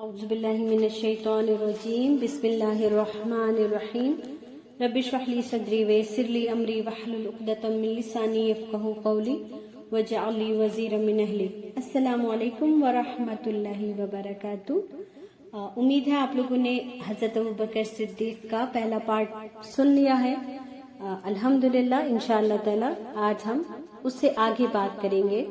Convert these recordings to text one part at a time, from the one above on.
اعوذ باللہ من الشیطان الرجیم بسم اللہ الرحمن الرحیم رب اشرح لی صدری ویسر لی امری واحلل عقدۃ من لسانی یفقہوا قولی واجعل لی وزیرا من اہلی۔ السلام علیکم ورحمۃ اللہ وبرکاتہ۔ امید ہے آپ لوگوں نے حضرت ابوبکر صدیق کا پہلا پارٹ سن لیا ہے۔ الحمدللہ انشاءاللہ تعالی آج ہم اس سے آگے بات کریں گے۔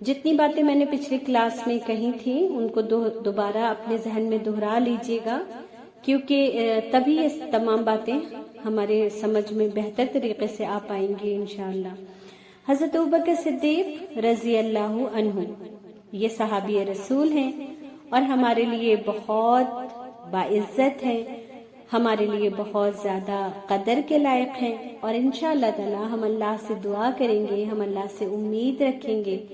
جتنی باتیں میں نے پچھلی کلاس میں کہی تھی ان کو دوبارہ اپنے ذہن میں دہرا لیجئے گا، کیونکہ تبھی یہ تمام باتیں ہمارے سمجھ میں بہتر طریقے سے آ پائیں گی انشاءاللہ۔ حضرت ابوبکر صدیق رضی اللہ عنہ یہ صحابی رسول ہیں اور ہمارے لیے بہت باعزت ہے، ہمارے لیے بہت زیادہ قدر کے لائق ہیں، اور انشاءاللہ تعالی ہم اللہ سے دعا کریں گے، ہم اللہ سے امید رکھیں گے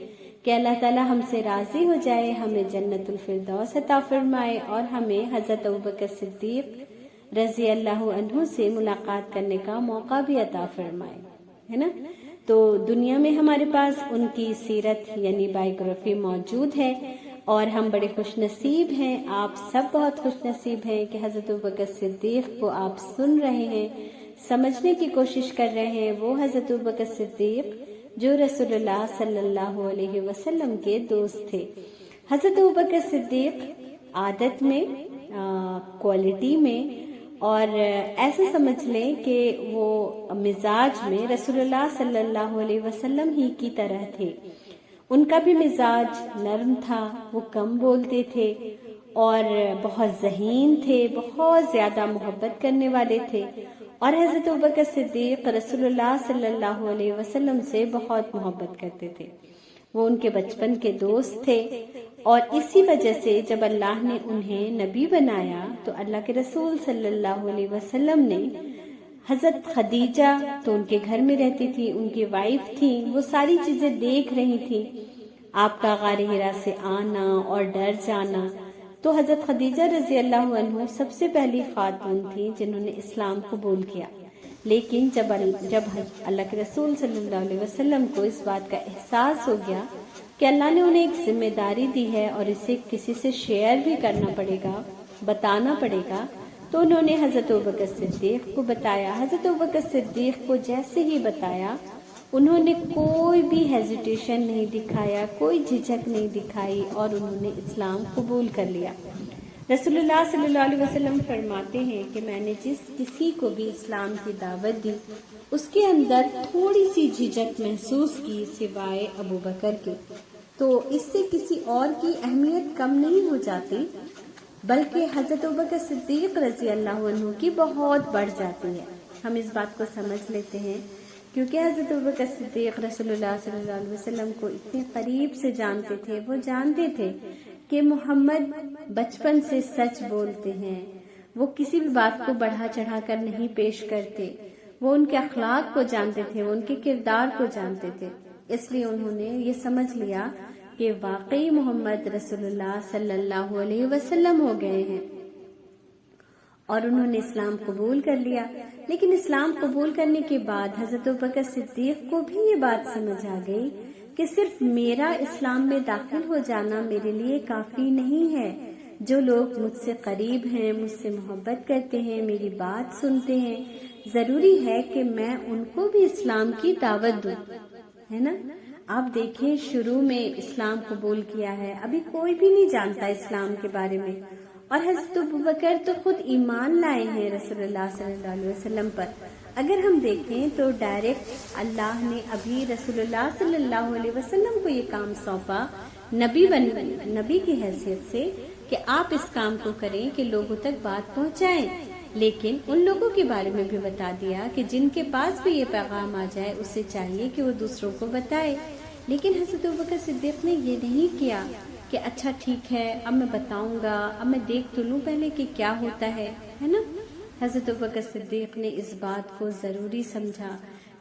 کہ اللہ تعالی ہم سے راضی ہو جائے، ہمیں جنت الفردوس عطا فرمائے اور ہمیں حضرت ابوبکر صدیق رضی اللہ عنہ سے ملاقات کرنے کا موقع بھی عطا فرمائے، ہے نا۔ تو دنیا میں ہمارے پاس ان کی سیرت یعنی بائیوگرافی موجود ہے اور ہم بڑے خوش نصیب ہیں، آپ سب بہت خوش نصیب ہیں کہ حضرت ابوبکر صدیق کو آپ سن رہے ہیں، سمجھنے کی کوشش کر رہے ہیں۔ وہ حضرت ابوبکر صدیق جو رسول اللہ صلی اللہ علیہ وسلم کے دوست تھے۔ حضرت ابوبکر صدیق عادت میں، کوالٹی میں اور ایسے سمجھ لیں کہ وہ مزاج میں رسول اللہ صلی اللہ علیہ وسلم ہی کی طرح تھے۔ ان کا بھی مزاج نرم تھا، وہ کم بولتے تھے اور بہت ذہین تھے، بہت زیادہ محبت کرنے والے تھے، اور حضرت ابوبکر صدیق رسول اللہ صلی اللہ علیہ وسلم سے بہت محبت کرتے تھے۔ وہ ان کے بچپن کے دوست تھے اور اسی وجہ سے جب اللہ نے انہیں نبی بنایا تو اللہ کے رسول صلی اللہ علیہ وسلم نے حضرت خدیجہ تو ان کے گھر میں رہتی تھی، ان کی وائف تھی، وہ ساری چیزیں دیکھ رہی تھی، آپ کا غار حرا سے آنا اور ڈر جانا۔ تو حضرت خدیجہ رضی اللہ عنہ سب سے پہلی خاتون تھی جنہوں نے اسلام قبول کیا، لیکن جب اللہ کے رسول صلی اللہ علیہ وسلم کو اس بات کا احساس ہو گیا کہ اللہ نے انہیں ایک ذمہ داری دی ہے اور اسے کسی سے شیئر بھی کرنا پڑے گا، بتانا پڑے گا، تو انہوں نے حضرت ابوبکر صدیق کو بتایا۔ حضرت ابوبکر صدیق کو جیسے ہی بتایا انہوں نے کوئی بھی ہیزیٹیشن نہیں دکھایا، کوئی جھجک نہیں دکھائی اور انہوں نے اسلام قبول کر لیا۔ رسول اللہ صلی اللہ علیہ وسلم فرماتے ہیں کہ میں نے جس کسی کو بھی اسلام کی دعوت دی اس کے اندر تھوڑی سی جھجک محسوس کی سوائے ابوبکر کے، تو اس سے کسی اور کی اہمیت کم نہیں ہو جاتی بلکہ حضرت ابوبکر صدیق رضی اللہ عنہ کی بہت بڑھ جاتی ہے۔ ہم اس بات کو سمجھ لیتے ہیں کیونکہ حضرت ابوبکر صدیق رسول اللہ صلی اللہ علیہ وسلم کو اتنے قریب سے جانتے تھے، وہ جانتے تھے کہ محمد بچپن سے سچ بولتے ہیں، وہ کسی بھی بات کو بڑھا چڑھا کر نہیں پیش کرتے، وہ ان کے اخلاق کو جانتے تھے، وہ ان کے کردار کو جانتے تھے، اس لیے انہوں نے یہ سمجھ لیا کہ واقعی محمد رسول اللہ صلی اللہ علیہ وسلم ہو گئے ہیں، اور انہوں نے اسلام قبول کر لیا۔ لیکن اسلام قبول کرنے کے بعد حضرت ابوبکر صدیق کو بھی یہ بات سمجھ آ گئی کہ صرف میرا اسلام میں داخل ہو جانا میرے لیے کافی نہیں ہے، جو لوگ مجھ سے قریب ہیں، مجھ سے محبت کرتے ہیں، میری بات سنتے ہیں، ضروری ہے کہ میں ان کو بھی اسلام کی دعوت دوں، ہے نا۔ آپ دیکھیں شروع میں اسلام قبول کیا ہے، ابھی کوئی بھی نہیں جانتا اسلام کے بارے میں، اور حضرت ابوبکر تو خود ایمان لائے ہیں رسول اللہ صلی اللہ علیہ وسلم پر۔ اگر ہم دیکھیں تو ڈائریکٹ اللہ نے ابھی رسول اللہ صلی اللہ علیہ وسلم کو یہ کام سونپا نبی کی حیثیت سے کہ آپ اس کام کو کریں کہ لوگوں تک بات پہنچائیں، لیکن ان لوگوں کے بارے میں بھی بتا دیا کہ جن کے پاس بھی یہ پیغام آ جائے اسے چاہیے کہ وہ دوسروں کو بتائے۔ لیکن حضرت ابوبکر صدیق نے یہ نہیں کیا کہ اچھا ٹھیک ہے اب میں بتاؤں گا، اب میں دیکھ تو لوں پہلے کہ کیا ہوتا ہے نا۔ حضرت ابوبکر صدیق نے اس بات کو ضروری سمجھا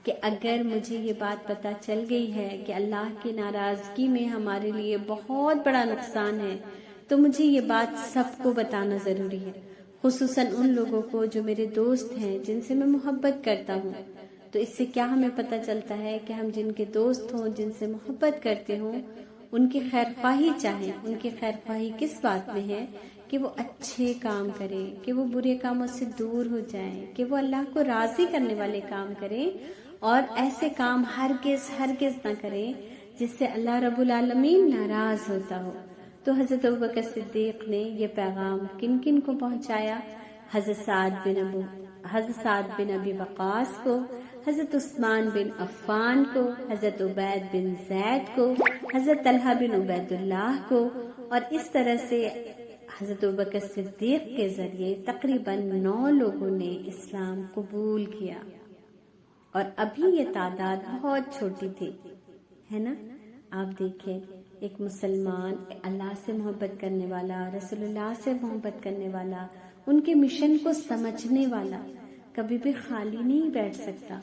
کہ اگر مجھے یہ بات پتہ چل گئی ہے کہ اللہ کی ناراضگی میں ہمارے لیے بہت بڑا نقصان ہے تو مجھے یہ بات سب کو بتانا ضروری ہے، خصوصاً ان لوگوں کو جو میرے دوست ہیں، جن سے میں محبت کرتا ہوں۔ تو اس سے کیا ہمیں پتہ چلتا ہے کہ ہم جن کے دوست ہوں، جن سے محبت کرتے ہوں، ان کی خیر خواہی چاہیں۔ ان کی خیر خواہی کس بات میں ہے کہ وہ اچھے کام کرے، کہ وہ برے کاموں سے دور ہو جائیں، کہ وہ اللہ کو راضی کرنے والے کام کریں، اور ایسے کام ہرگز نہ کریں جس سے اللہ رب العالمین ناراض ہوتا ہو۔ تو حضرت ابوبکر صدیق نے یہ پیغام کن کن کو پہنچایا؟ حضرت سعد بن ابی وقاص کو، حضرت عثمان بن عفان کو، حضرت عبید بن زید کو، حضرت طلحہ بن عبید اللہ کو، اور اس طرح سے حضرت ابوبکر صدیق کے ذریعے تقریباً 9 لوگوں نے اسلام قبول کیا، اور ابھی یہ تعداد بہت چھوٹی تھی، ہے نا؟ آپ دیکھیں، ایک مسلمان اللہ سے محبت کرنے والا، رسول اللہ سے محبت کرنے والا، ان کے مشن کو سمجھنے والا کبھی بھی خالی نہیں بیٹھ سکتا۔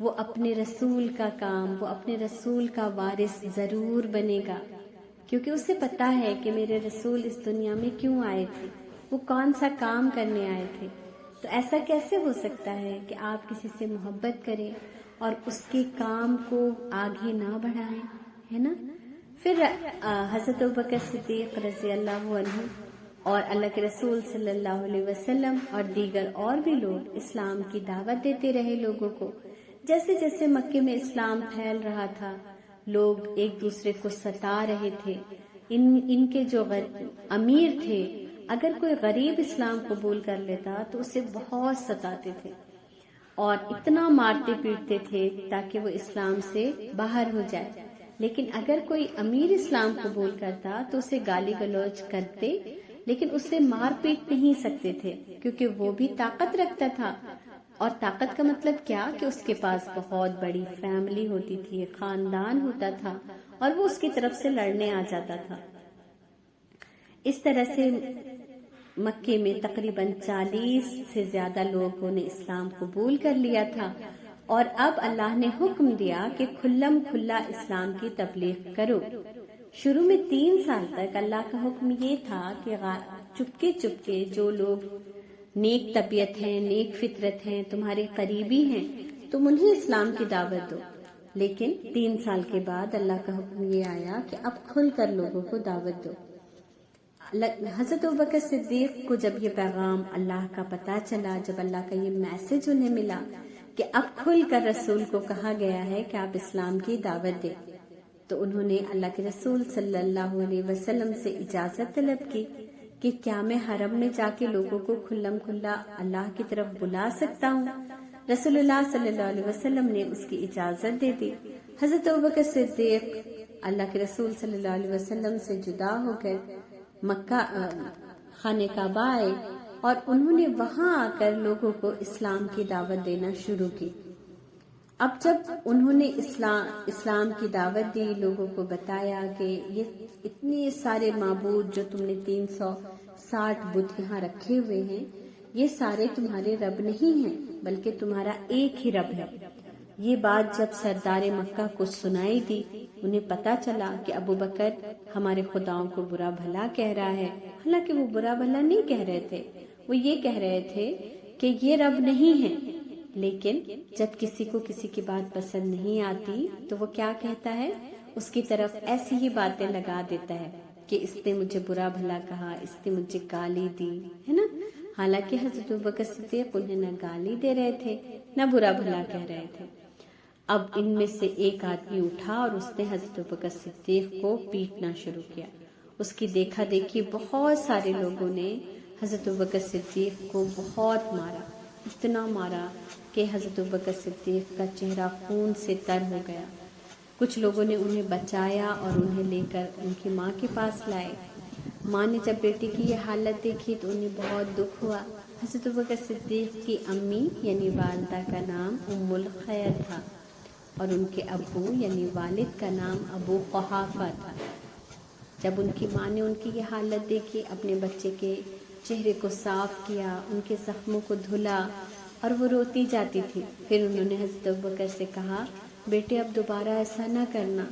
وہ اپنے رسول کا کام، وہ اپنے رسول کا وارث ضرور بنے گا، کیونکہ اسے پتا ہے کہ میرے رسول اس دنیا میں کیوں آئے تھے، وہ کون سا کام کرنے آئے تھے۔ تو ایسا کیسے ہو سکتا ہے کہ آپ کسی سے محبت کریں اور اس کے کام کو آگے نہ بڑھائیں، ہے نا؟ پھر حضرت ابوبکر صدیق رضی اللہ عنہ اور اللہ کے رسول صلی اللہ علیہ وسلم اور دیگر اور بھی لوگ اسلام کی دعوت دیتے رہے لوگوں کو۔ جیسے جیسے مکے میں اسلام پھیل رہا تھا، لوگ ایک دوسرے کو ستا رہے تھے۔ ان کے جو امیر تھے، اگر کوئی غریب اسلام قبول کر لیتا تو اسے بہت ستاتے تھے اور اتنا مارتے پیٹتے تھے تاکہ وہ اسلام سے باہر ہو جائے۔ لیکن اگر کوئی امیر اسلام قبول کرتا تو اسے گالی گلوچ کرتے، لیکن اسے مار پیٹ نہیں سکتے تھے، کیونکہ وہ بھی طاقت رکھتا تھا۔ اور طاقت کا مطلب کیا؟ کہ اس کے پاس بہت بڑی فیملی ہوتی تھی، خاندان ہوتا تھا، اور وہ اس کی طرف سے لڑنے آ جاتا تھا۔ اس طرح سے مکے میں تقریباً 40 سے زیادہ لوگوں نے اسلام قبول کر لیا تھا، اور اب اللہ نے حکم دیا کہ کھلم کھلا اسلام کی تبلیغ کرو۔ شروع میں 3 سال تک اللہ کا حکم یہ تھا کہ چپکے چپکے جو لوگ نیک طبیعت ہیں، نیک فطرت ہیں، تمہارے قریبی ہیں، تم انہیں اسلام کی دعوت دو۔ لیکن 3 سال کے بعد اللہ کا حکم یہ آیا کہ اب کھل کر لوگوں کو دعوت دو۔ حضرت ابوبکر صدیق کو جب یہ پیغام اللہ کا پتہ چلا، جب اللہ کا یہ میسج انہیں ملا کہ اب کھل کر رسول کو کہا گیا ہے کہ آپ اسلام کی دعوت دیں، تو انہوں نے اللہ کے رسول صلی اللہ علیہ وسلم سے اجازت طلب کی کہ کیا میں حرم میں جا کے لوگوں کو کھلم کھلا اللہ کی طرف بلا سکتا ہوں؟ رسول اللہ صلی اللہ علیہ وسلم نے اس کی اجازت دے دی۔ حضرت ابوبکر صدیق اللہ کے رسول صلی اللہ علیہ وسلم سے جدا ہو کر مکہ خانہ کعبہ آئے، اور انہوں نے وہاں آ کر لوگوں کو اسلام کی دعوت دینا شروع کی۔ اب جب انہوں نے اسلام کی دعوت دی، لوگوں کو بتایا کہ یہ اتنے سارے معبود جو تم نے 360 بت یہاں رکھے ہوئے ہیں، یہ سارے تمہارے رب نہیں ہیں، بلکہ تمہارا ایک ہی رب ہے۔ یہ بات جب سردار مکہ کو سنائی دی، انہیں پتا چلا کہ ابوبکر ہمارے خداؤں کو برا بھلا کہہ رہا ہے، حالانکہ وہ برا بھلا نہیں کہہ رہے تھے، وہ یہ کہہ رہے تھے کہ یہ رب نہیں ہے۔ لیکن جب کسی کو کسی کی بات پسند نہیں آتی تو وہ کیا کہتا ہے؟ اس کی طرف ایسی ہی باتیں لگا دیتا ہے کہ اس نے مجھے برا بھلا کہا، اس نے مجھے گالی دی، ہے نا؟ حالانکہ حضرت ابوبکر صدیق انہیں نہ گالی دے رہے تھے نہ برا بھلا کہہ رہے تھے۔ اب ان میں سے ایک آدمی اٹھا اور اس نے حضرت ابوبکر صدیق کو پیٹنا شروع کیا۔ اس کی دیکھا دیکھی بہت سارے لوگوں نے حضرت ابوبکر صدیق کو بہت مارا، اتنا مارا کہ حضرت ابوبکر صدیق کا چہرہ خون سے تر ہو گیا۔ کچھ لوگوں نے انہیں بچایا اور انہیں لے کر ان کی ماں کے پاس لائے۔ ماں نے جب بیٹی کی یہ حالت دیکھی تو انہیں بہت دکھ ہوا۔ حضرت ابوبکر صدیق کی امی یعنی والدہ کا نام ام الخیر تھا، اور ان کے ابو یعنی والد کا نام ابو قحافہ تھا۔ جب ان کی ماں نے ان کی یہ حالت دیکھی، اپنے بچے کے چہرے کو صاف کیا، ان کے زخموں کو دھلا، اور وہ روتی جاتی تھی۔ پھر انہوں نے حضرت ابوبکر سے کہا، بیٹے اب دوبارہ ایسا نہ کرنا،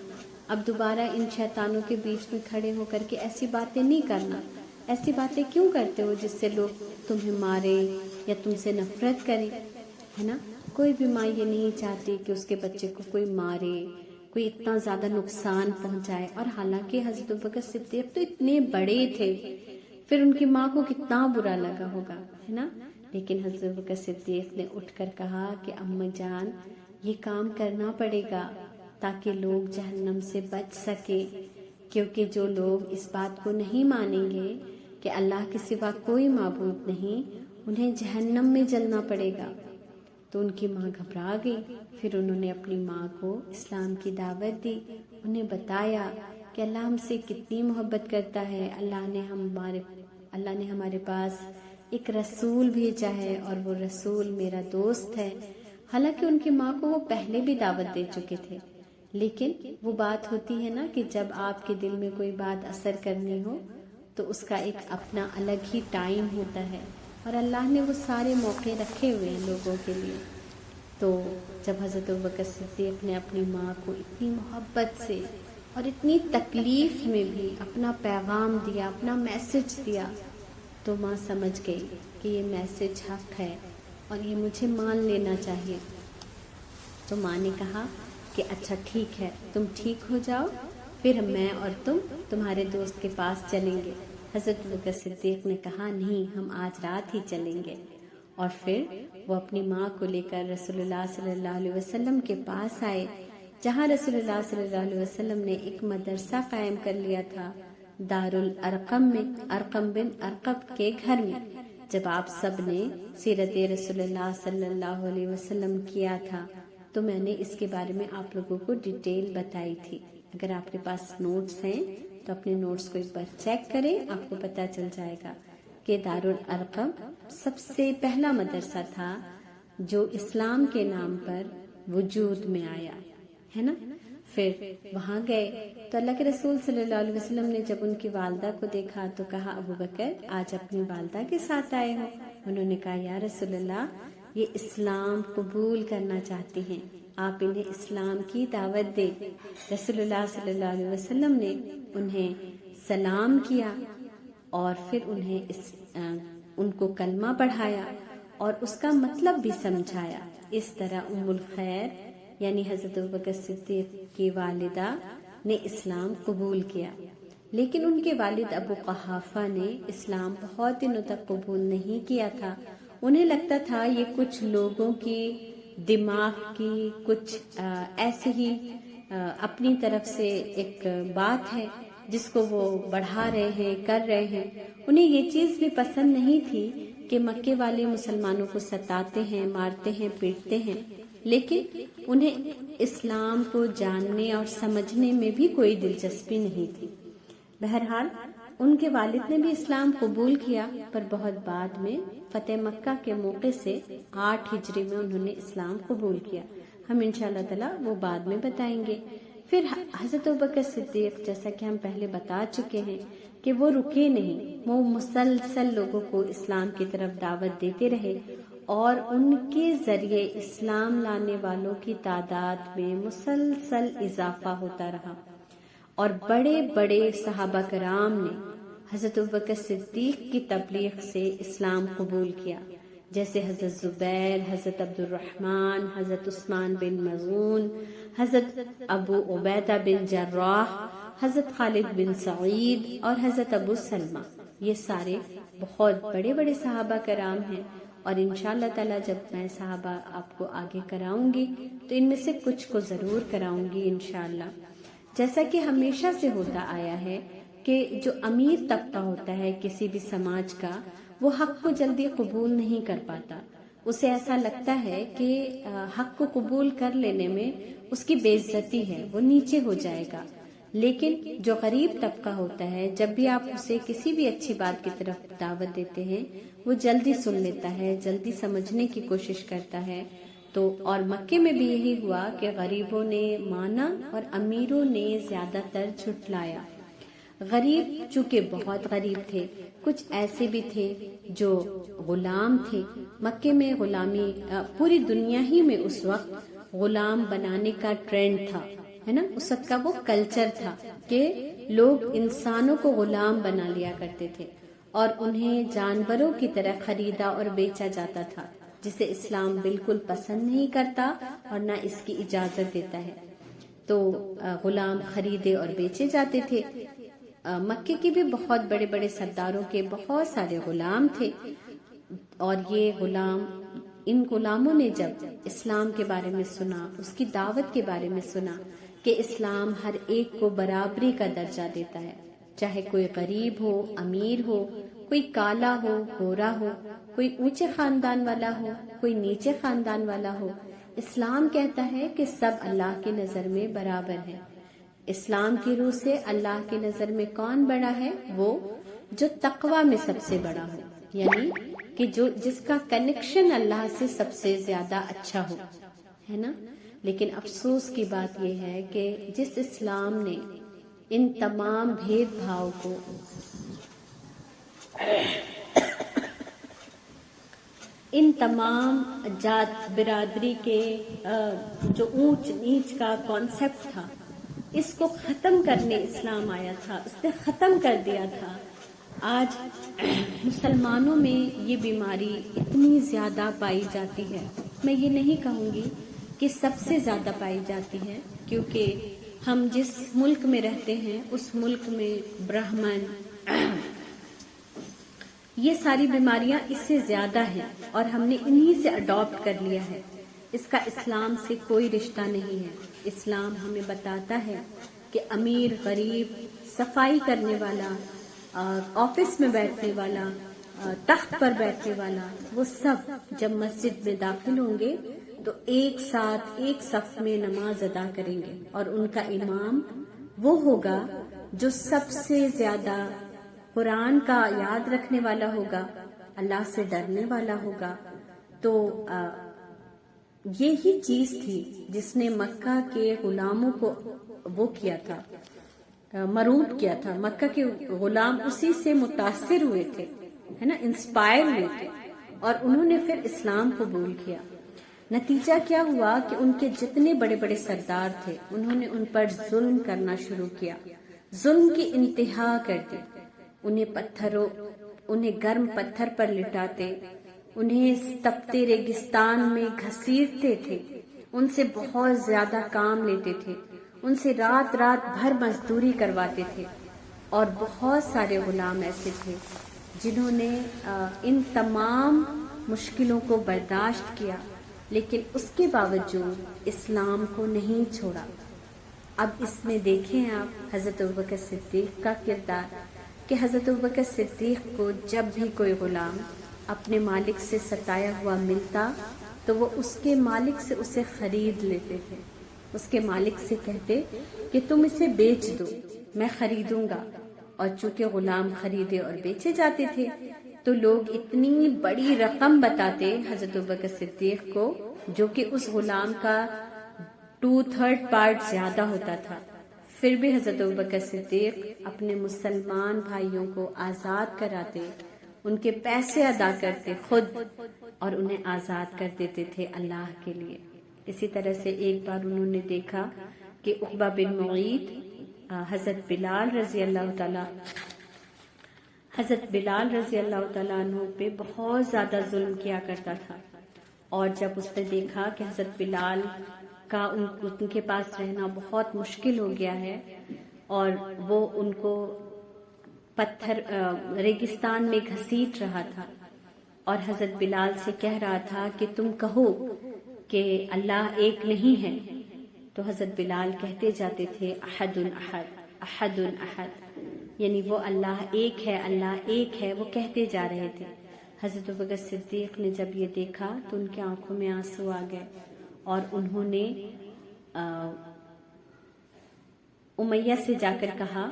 اب دوبارہ ان شیطانوں کے بیچ میں کھڑے ہو کر کے ایسی باتیں نہیں کرنا۔ ایسی باتیں کیوں کرتے ہو جس سے لوگ تمہیں مارے یا تم سے نفرت کریں، ہے نا؟ کوئی بھی ماں یہ نہیں چاہتی کہ اس کے بچے کو کوئی مارے، کوئی اتنا زیادہ نقصان پہنچائے، اور حالانکہ حضرت ابوبکر صدیق تو اتنے بڑے تھے، پھر ان کی ماں کو کتنا برا لگا ہوگا، ہے نا؟ لیکن حضرت بکر صدیق نے اٹھ کر کہا کہ اماں جان یہ کام کرنا پڑے گا تاکہ لوگ جہنم سے بچ سکے، کیونکہ جو لوگ اس بات کو نہیں مانیں گے کہ اللہ کے سوا کوئی معبود نہیں، انہیں جہنم میں جلنا پڑے گا۔ تو ان کی ماں گھبرا گئی۔ پھر انہوں نے اپنی ماں کو اسلام کی دعوت دی، انہیں بتایا کہ اللہ ہم سے کتنی محبت کرتا ہے، اللہ نے ہمارے پاس ایک رسول بھیجا ہے اور وہ رسول میرا دوست ہے۔ حالانکہ ان کی ماں کو وہ پہلے بھی دعوت دے چکے تھے، لیکن وہ بات ہوتی ہے نا کہ جب آپ کے دل میں کوئی بات اثر کرنی ہو تو اس کا ایک اپنا الگ ہی ٹائم ہوتا ہے، اور اللہ نے وہ سارے موقع رکھے ہوئے ہیں لوگوں کے لیے۔ تو جب حضرت ابوبکر صدیق نے اپنی ماں کو اتنی محبت سے اور اتنی تکلیف میں بھی اپنا پیغام دیا، اپنا میسج دیا، تو ماں سمجھ گئی کہ یہ میسج حق ہے اور یہ مجھے مان لینا چاہیے۔ تو ماں نے کہا کہ اچھا ٹھیک ہے، تم ٹھیک ہو جاؤ، پھر میں اور تمہارے دوست کے پاس چلیں گے۔ حضرت ابوبکر صدیق نے کہا نہیں، ہم آج رات ہی چلیں گے۔ اور پھر وہ اپنی ماں کو لے کر رسول اللہ صلی اللہ علیہ وسلم کے پاس آئے، جہاں رسول اللہ صلی اللہ علیہ وسلم نے ایک مدرسہ قائم کر لیا تھا دارالارقم میں، ارقم بن ارقم کے گھر میں۔ جب آپ سب نے سیرت رسول اللہ صلی اللہ علیہ وسلم کیا تھا تو میں نے اس کے بارے میں آپ لوگوں کو ڈیٹیل بتائی تھی۔ اگر آپ کے پاس نوٹس ہیں تو اپنے نوٹس کو ایک بار چیک کریں، آپ کو پتہ چل جائے گا کہ دارالارقم سب سے پہلا مدرسہ تھا جو اسلام کے نام پر وجود میں آیا، ہے نا؟ پھر وہاں گئے تو اللہ کے رسول صلی اللہ علیہ وسلم نے جب ان کی والدہ کو دیکھا تو کہا ابوبکر آج اپنی والدہ کے ساتھ آئے ہو؟ انہوں نے کہا یا رسول اللہ یہ اسلام قبول کرنا چاہتی ہیں، آپ انہیں اسلام کی دعوت دیں۔ رسول اللہ صلی اللہ علیہ وسلم نے انہیں سلام کیا اور پھر ان کو کلمہ پڑھایا اور اس کا مطلب بھی سمجھایا۔ اس طرح ام الخیر یعنی حضرت ابوبکر صدیق کی والدہ نے اسلام قبول کیا، لیکن ان کے والد ابو قحافہ نے اسلام بہت دنوں تک قبول نہیں کیا تھا۔ انہیں لگتا تھا یہ کچھ لوگوں کی دماغ کی کچھ ایسے ہی اپنی طرف سے ایک بات ہے جس کو وہ بڑھا رہے ہیں، کر رہے ہیں۔ انہیں یہ چیز بھی پسند نہیں تھی کہ مکے والے مسلمانوں کو ستاتے ہیں، مارتے ہیں، پیٹتے ہیں، لیکن انہیں اسلام کو جاننے اور سمجھنے میں بھی کوئی دلچسپی نہیں تھی۔ بہرحال ان کے والد نے بھی اسلام قبول کیا، پر بہت بعد میں فتح مکہ کے موقع سے 8 ہجری میں انہوں نے اسلام قبول کیا۔ ہم انشاءاللہ تعالی وہ بعد میں بتائیں گے۔ پھر حضرت ابوبکر صدیق جیسا کہ ہم پہلے بتا چکے ہیں کہ وہ رکے نہیں، وہ مسلسل لوگوں کو اسلام کی طرف دعوت دیتے رہے اور ان کے ذریعے اسلام لانے والوں کی تعداد میں مسلسل اضافہ ہوتا رہا، اور بڑے بڑے صحابہ کرام نے حضرت ابوبکر صدیق کی تبلیغ سے اسلام قبول کیا، جیسے حضرت زبیر، حضرت عبد الرحمن، حضرت عثمان بن مظعون، حضرت ابو عبیدہ بن جراح، حضرت خالد بن سعید اور حضرت ابو سلمہ۔ یہ سارے بہت بڑے بڑے صحابہ کرام ہیں، اور انشاءاللہ تعالی جب میں صحابہ آپ کو آگے کراؤں گی تو ان میں سے کچھ کو ضرور کراؤں گی انشاءاللہ۔ جیسا کہ ہمیشہ سے ہوتا آیا ہے کہ جو امیر طبقہ ہوتا ہے کسی بھی سماج کا، وہ حق کو جلدی قبول نہیں کر پاتا۔ اسے ایسا لگتا ہے کہ حق کو قبول کر لینے میں اس کی بے عزتی ہے، وہ نیچے ہو جائے گا۔ لیکن جو غریب طبقہ ہوتا ہے، جب بھی آپ اسے کسی بھی اچھی بات کی طرف دعوت دیتے ہیں، وہ جلدی سن لیتا ہے، جلدی سمجھنے کی کوشش کرتا ہے۔ تو اور مکے میں بھی یہی ہوا کہ غریبوں نے مانا اور امیروں نے زیادہ تر جھٹلایا۔ غریب چونکہ بہت غریب تھے، کچھ ایسے بھی تھے جو غلام تھے۔ مکے میں غلامی پوری دنیا ہی میں اس وقت غلام بنانے کا ٹرینڈ تھا، ہے نا؟ اس وقت کا وہ کلچر تھا کہ لوگ انسانوں کو غلام بنا لیا کرتے تھے اور انہیں جانوروں کی طرح خریدا اور بیچا جاتا تھا، جسے اسلام بالکل پسند نہیں کرتا اور نہ اس کی اجازت دیتا ہے۔ تو غلام خریدے اور بیچے جاتے تھے۔ مکے کے بھی بہت بڑے بڑے سرداروں کے بہت سارے غلام تھے، اور یہ غلام، ان غلاموں نے جب اسلام کے بارے میں سنا، اس کی دعوت کے بارے میں سنا کہ اسلام ہر ایک کو برابری کا درجہ دیتا ہے، چاہے کوئی غریب ہو، امیر ہو، کوئی کالا ہو، گورا ہو، کوئی اونچے خاندان والا ہو، کوئی نیچے خاندان والا ہو، اسلام کہتا ہے کہ سب اللہ کی نظر میں برابر ہے۔ اسلام کی روح سے اللہ کی نظر میں کون بڑا ہے؟ وہ جو تقوی میں سب سے بڑا ہو، یعنی کہ جس کا کنیکشن اللہ سے سب سے زیادہ اچھا ہو، ہے نا۔ لیکن افسوس کی بات یہ ہے کہ جس اسلام نے ان تمام بھید بھاؤ کو، ان تمام جات برادری کے جو اونچ نیچ کا کانسیپٹ تھا، اس کو ختم کرنے اسلام آیا تھا، اس نے ختم کر دیا تھا۔ آج مسلمانوں میں یہ بیماری اتنی زیادہ پائی جاتی ہے، میں یہ نہیں کہوں گی کہ سب سے زیادہ پائی جاتی ہے، کیونکہ ہم جس ملک میں رہتے ہیں اس ملک میں برہمن، یہ ساری بیماریاں اس سے زیادہ ہیں، اور ہم نے انہی سے اڈاپٹ کر لیا ہے۔ اس کا اسلام سے کوئی رشتہ نہیں ہے۔ اسلام ہمیں بتاتا ہے کہ امیر، غریب، صفائی کرنے والا، آفس میں بیٹھنے والا، تخت پر بیٹھنے والا، وہ سب جب مسجد میں داخل ہوں گے تو ایک ساتھ ایک صف میں نماز ادا کریں گے، اور ان کا امام وہ ہوگا جو سب سے زیادہ قرآن کا یاد رکھنے والا ہوگا، اللہ سے ڈرنے والا ہوگا۔ تو یہی چیز تھی جس نے مکہ کے غلاموں کو وہ کیا تھا، مرعوب کیا تھا۔ مکہ کے غلام اسی سے متاثر ہوئے تھے، ہے نا، انسپائر ہوئے تھے، اور انہوں نے پھر اسلام قبول کیا۔ نتیجہ کیا ہوا کہ ان کے جتنے بڑے بڑے سردار تھے، انہوں نے ان پر ظلم کرنا شروع کیا، ظلم کی انتہا کر دی۔ انہیں گرم پتھر پر لٹاتے، انہیں تپتے ریگستان میں گھسیٹتے تھے، ان سے بہت زیادہ کام لیتے تھے، ان سے رات رات بھر مزدوری کرواتے تھے، اور بہت سارے غلام ایسے تھے جنہوں نے ان تمام مشکلوں کو برداشت کیا، لیکن اس کے باوجود اسلام کو نہیں چھوڑا۔ اب اس میں دیکھیں آپ حضرت ابوبکر صدیق کا کردار، کہ حضرت ابوبکر صدیق کو جب بھی کوئی غلام اپنے مالک سے ستایا ہوا ملتا تو وہ اس کے مالک سے اسے خرید لیتے تھے، اس کے مالک سے کہتے کہ تم اسے بیچ دو، میں خریدوں گا۔ اور چونکہ غلام خریدے اور بیچے جاتے تھے تو لوگ اتنی بڑی رقم بتاتے حضرت ابوبکر صدیق کو، جو کہ اس غلام کا 2/3 پارٹ زیادہ ہوتا تھا، پھر بھی حضرت ابوبکر صدیق اپنے مسلمان بھائیوں کو آزاد کراتے، ان کے پیسے ادا کرتے خود، اور انہیں آزاد کر دیتے تھے اللہ کے لیے۔ اسی طرح سے ایک بار انہوں نے دیکھا کہ عقبہ بن معیط حضرت بلال رضی اللہ تعالیٰ عنہ پہ بہت زیادہ ظلم کیا کرتا تھا، اور جب اس نے دیکھا کہ حضرت بلال کا ان کے پاس رہنا بہت مشکل ہو گیا ہے، اور وہ ان کو ریگستان میں گھسیٹ رہا تھا، اور حضرت بلال سے کہہ رہا تھا کہ تم کہو کہ اللہ ایک نہیں ہے، تو حضرت بلال کہتے جاتے تھے احد احد احد احد، یعنی وہ اللہ ایک ہے، اللہ ایک ہے، وہ کہتے جا رہے تھے۔ حضرت ابوبکر صدیق نے جب یہ دیکھا تو ان کی آنکھوں میں آنسو آ گئے، اور انہوں نے امیہ سے جا کر کہا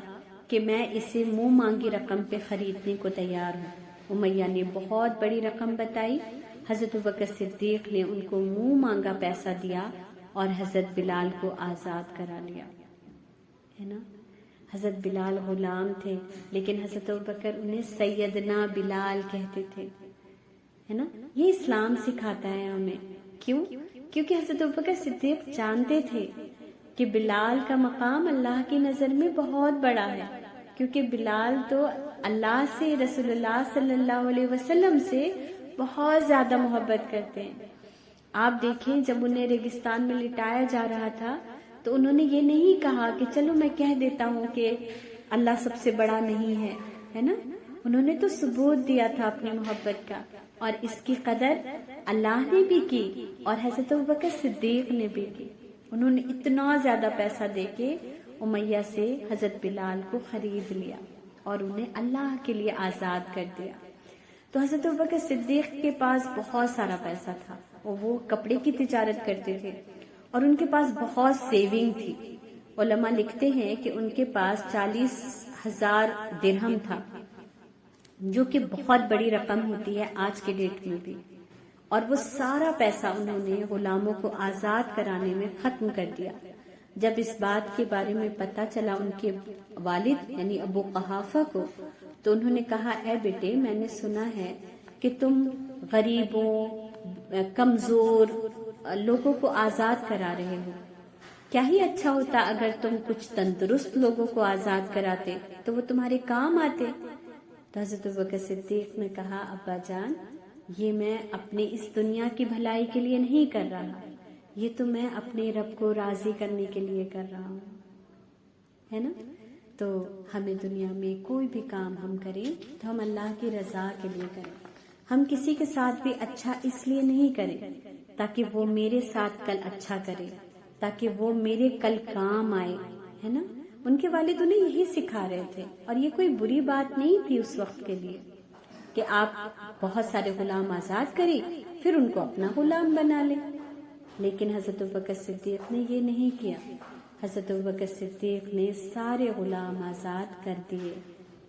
کہ میں اسے منہ مانگی رقم پہ خریدنے کو تیار ہوں۔ امیہ نے بہت بڑی رقم بتائی، حضرت ابوبکر صدیق نے ان کو منہ مانگا پیسہ دیا اور حضرت بلال کو آزاد کرا لیا، ہے نا۔ حضرت بلال غلام تھے، لیکن حضرت ابوبکر انہیں سیدنا بلال کہتے تھے، ہے نا۔ یہ اسلام سکھاتا ہے ہمیں، کیوں؟ کیونکہ حضرت ابوبکر صدیق جانتے تھے کہ بلال کا مقام اللہ کی نظر میں بہت بڑا ہے، کیونکہ بلال تو اللہ سے، رسول اللہ صلی اللہ علیہ وسلم سے بہت زیادہ محبت کرتے ہیں۔ آپ دیکھیں جب انہیں ریگستان میں لٹایا جا رہا تھا تو انہوں نے یہ نہیں کہا کہ چلو میں کہہ دیتا ہوں کہ اللہ سب سے بڑا نہیں ہے، ہے نا؟ انہوں نے تو ثبوت دیا تھا اپنی محبت کا، اور اس کی قدر اللہ نے بھی کی اور حضرت ابوبکر صدیق نے بھی کی۔ انہوں نے اتنا زیادہ پیسہ دے کے امیہ سے حضرت بلال کو خرید لیا اور انہیں اللہ کے لیے آزاد کر دیا۔ تو حضرت ابوبکر صدیق کے پاس بہت سارا پیسہ تھا، وہ کپڑے کی تجارت کرتے تھے اور ان کے پاس بہت سیونگ تھی۔ علماء لکھتے ہیں کہ ان کے پاس 40,000 درہم تھا، جو کہ بہت بڑی رقم ہوتی ہے آج کے ڈیٹ میں بھی، اور وہ سارا پیسہ انہوں نے غلاموں کو آزاد کرانے میں ختم کر دیا۔ جب اس بات کے بارے میں پتہ چلا ان کے والد یعنی ابو قحافہ کو، تو انہوں نے کہا، اے بیٹے، میں نے سنا ہے کہ تم غریبوں، کمزور لوگوں کو آزاد کرا رہے ہو، کیا ہی اچھا ہوتا اگر تم کچھ تندرست لوگوں کو آزاد کراتے تو وہ تمہارے کام آتے۔ تو حضرت ابوبکر صدیق نے کہا، ابا جان، یہ میں اپنے اس دنیا کی بھلائی کے لیے نہیں کر رہا، یہ تو میں اپنے رب کو راضی کرنے کے لیے کر رہا ہوں، ہے نا؟ تو ہمیں دنیا میں کوئی بھی کام ہم کریں تو ہم اللہ کی رضا کے لیے کریں۔ ہم کسی کے ساتھ بھی اچھا اس لیے نہیں کریں تاکہ وہ میرے ساتھ کل اچھا کرے، تاکہ وہ میرے کل کام آئے، ہے نا؟ ان کے والد انہیں یہی سکھا رہے تھے، اور یہ کوئی بری بات نہیں تھی اس وقت کے لیے کہ آپ بہت سارے غلام آزاد کریں پھر ان کو اپنا غلام بنا لیں۔ لیکن حضرت ابوبکر صدیق نے یہ نہیں کیا۔ حضرت ابوبکر صدیق نے سارے غلام آزاد کر دیے